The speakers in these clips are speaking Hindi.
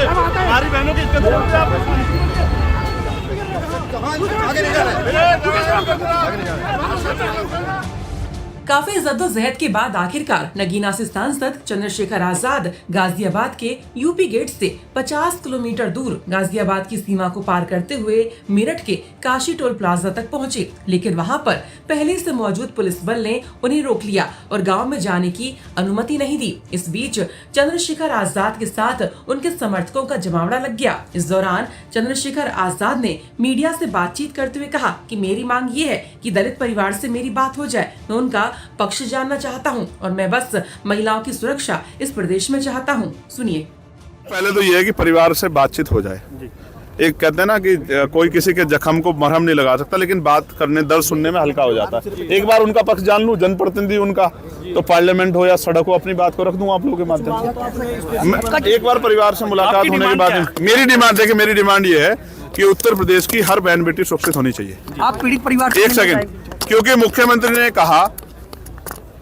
हमारी बहनों की इज्जत करोगे आप? आगे नहीं जा रहे। काफी जद्दोजहद के बाद आखिरकार नगीना से सांसद चंद्रशेखर आजाद गाजियाबाद के यूपी गेट से 50 किलोमीटर दूर गाजियाबाद की सीमा को पार करते हुए मेरठ के काशी टोल प्लाजा तक पहुंचे, लेकिन वहां पर पहले से मौजूद पुलिस बल ने उन्हें रोक लिया और गांव में जाने की अनुमति नहीं दी। इस बीच चंद्रशेखर आजाद के साथ उनके समर्थकों का जमावड़ा लग गया। इस दौरान चंद्रशेखर आजाद ने मीडिया से बातचीत करते हुए कहा कि मेरी मांग ये है कि दलित परिवार से मेरी बात हो जाए, मैं उनका पक्ष जानना चाहता हूं और मैं बस महिलाओं की सुरक्षा इस प्रदेश में चाहता हूं। सुनिए। पहले तो ये है कि परिवार से बातचीत हो जाए। एक कहते हैं ना कि कोई किसी के जख्म को मरहम नहीं लगा सकता, लेकिन बात करने दर्द सुनने में हल्का हो जाता है। एक बार उनका पक्ष जान लूं, जनप्रतिनिधि उनका, तो पार्लियामेंट हो या सड़क हो, अपनी बात को रख दूं आप लोगों के माध्यम से। एक बार परिवार से मुलाकात होने के बाद मेरी डिमांड है कि मेरी डिमांड ये है कि उत्तर प्रदेश की हर बहन बेटी सुरक्षित होनी चाहिए। आप पीड़ित परिवार एक सेकंड, क्योंकि मुख्यमंत्री ने कहा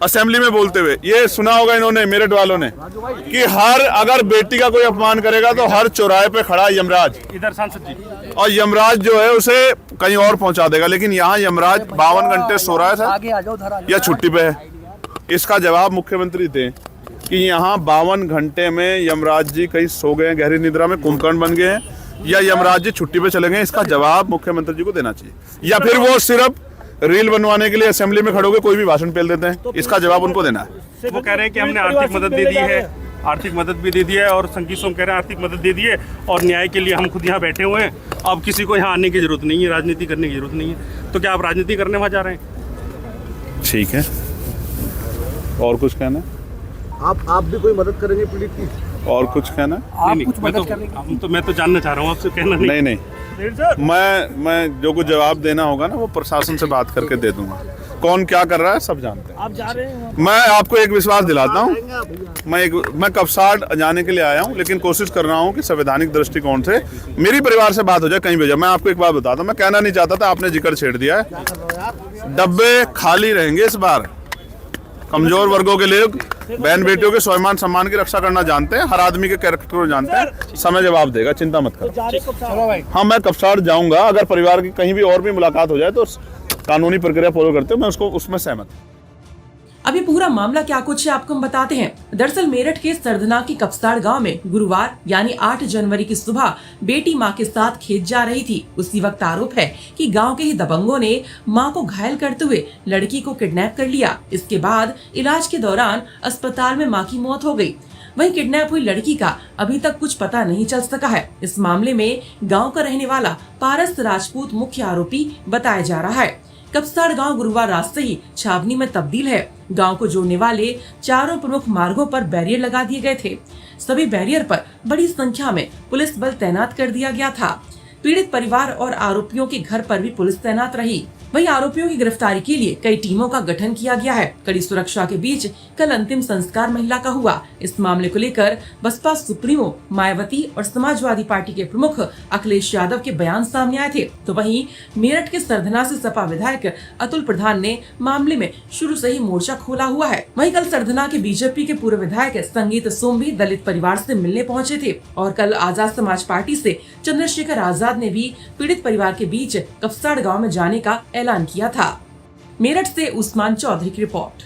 असेंबली में बोलते हुए, ये सुना होगा इन्होंने मेरठ वालों ने, कि हर अगर बेटी का कोई अपमान करेगा तो हर चौराहे पे खड़ा यमराज, इधर सांसद जी, और यमराज जो है उसे कहीं और पहुंचा देगा। लेकिन यहाँ यमराज 52 घंटे सो रहा है या छुट्टी पे है। इसका जवाब मुख्यमंत्री दें कि यहाँ 52 घंटे में यमराज जी कहीं सो गए, गहरी निद्रा में कुंभकर्ण बन गए हैं, या यमराज जी छुट्टी पे चले गए। इसका जवाब मुख्यमंत्री जी को देना चाहिए। या फिर वो सिर्फ रील बनवाने के लिए असेंबली में खड़े होकर कोई भी भाषण पेल देते हैं, इसका जवाब उनको देना है। वो कह रहे हैं कि हमने आर्थिक मदद दे दी है, आर्थिक मदद भी दे दी है, और संगीत सोम कह रहे हैं आर्थिक मदद दे दी है, और न्याय के लिए हम खुद यहाँ बैठे हुए हैं। अब किसी को यहाँ आने की जरूरत नहीं है, राजनीति करने की जरूरत नहीं है। तो क्या आप राजनीति करने वहाँ जा रहे हैं? ठीक है, और कुछ कहना है? आप भी कोई मदद करेंगे पीड़ित की? और कुछ कहना है? मैं तो जानना चाह रहा हूँ आपसे, कहना नहीं। नहीं, मैं जो कुछ जवाब देना होगा ना वो प्रशासन से बात करके दे दूंगा। कौन क्या कर रहा है सब जानते हैं। आप जा रहे हैं? मैं आपको एक विश्वास दिलाता हूँ, मैं कपसाड़ जाने के लिए आया हूँ, लेकिन कोशिश कर रहा हूँ कि संवैधानिक दृष्टिकोण से मेरी परिवार से बात हो जाए, कहीं भी जाए। मैं आपको एक बात बताता हूँ, मैं कहना नहीं चाहता था, आपने जिक्र छेड़ दिया है। डब्बे खाली रहेंगे इस बार। कमजोर वर्गों के लिए बहन बेटियों के स्वाभिमान सम्मान की रक्षा करना जानते हैं, हर आदमी के कैरेक्टर को जानते हैं। समय जवाब देगा, चिंता मत करो। हाँ, मैं कपसाड़ जाऊंगा। अगर परिवार की कहीं भी और भी मुलाकात हो जाए तो कानूनी प्रक्रिया फॉलो करते हैं, मैं उसमें सहमत हूँ। अभी पूरा मामला क्या कुछ है आपको हम बताते हैं। दरअसल मेरठ के सरधना की कपसाड़ गांव में गुरुवार यानी 8 जनवरी की सुबह बेटी मां के साथ खेत जा रही थी। उसी वक्त आरोप है कि गांव के ही दबंगों ने मां को घायल करते हुए लड़की को किडनैप कर लिया। इसके बाद इलाज के दौरान अस्पताल में मां की मौत हो गई। वहीं किडनैप हुई लड़की का अभी तक कुछ पता नहीं चल सका है। इस मामले में गाँव का रहने वाला पारस राजपूत मुख्य आरोपी बताया जा रहा है। कपसाड़ गांव गुरुवार रात से ही छावनी में तब्दील है। गांव को जोड़ने वाले चारों प्रमुख मार्गों पर बैरियर लगा दिए गए थे। सभी बैरियर पर बड़ी संख्या में पुलिस बल तैनात कर दिया गया था। पीड़ित परिवार और आरोपियों के घर पर भी पुलिस तैनात रही। वहीं आरोपियों की गिरफ्तारी के लिए कई टीमों का गठन किया गया है। कड़ी सुरक्षा के बीच कल अंतिम संस्कार महिला का हुआ। इस मामले को लेकर बसपा सुप्रीमो मायावती और समाजवादी पार्टी के प्रमुख अखिलेश यादव के बयान सामने आए थे। तो वहीं मेरठ के सरधना से सपा विधायक अतुल प्रधान ने मामले में शुरू से ही मोर्चा खोला हुआ है। वहीं कल सरधना के बीजेपी के पूर्व विधायक संगीत सोम भी दलित परिवार से मिलने पहुंचे थे और कल आजाद समाज पार्टी से चंद्रशेखर आजाद ने भी पीड़ित परिवार के बीच कपसाड़ गाँव में जाने का ऐलान किया था। मेरठ से उस्मान चौधरी की रिपोर्ट।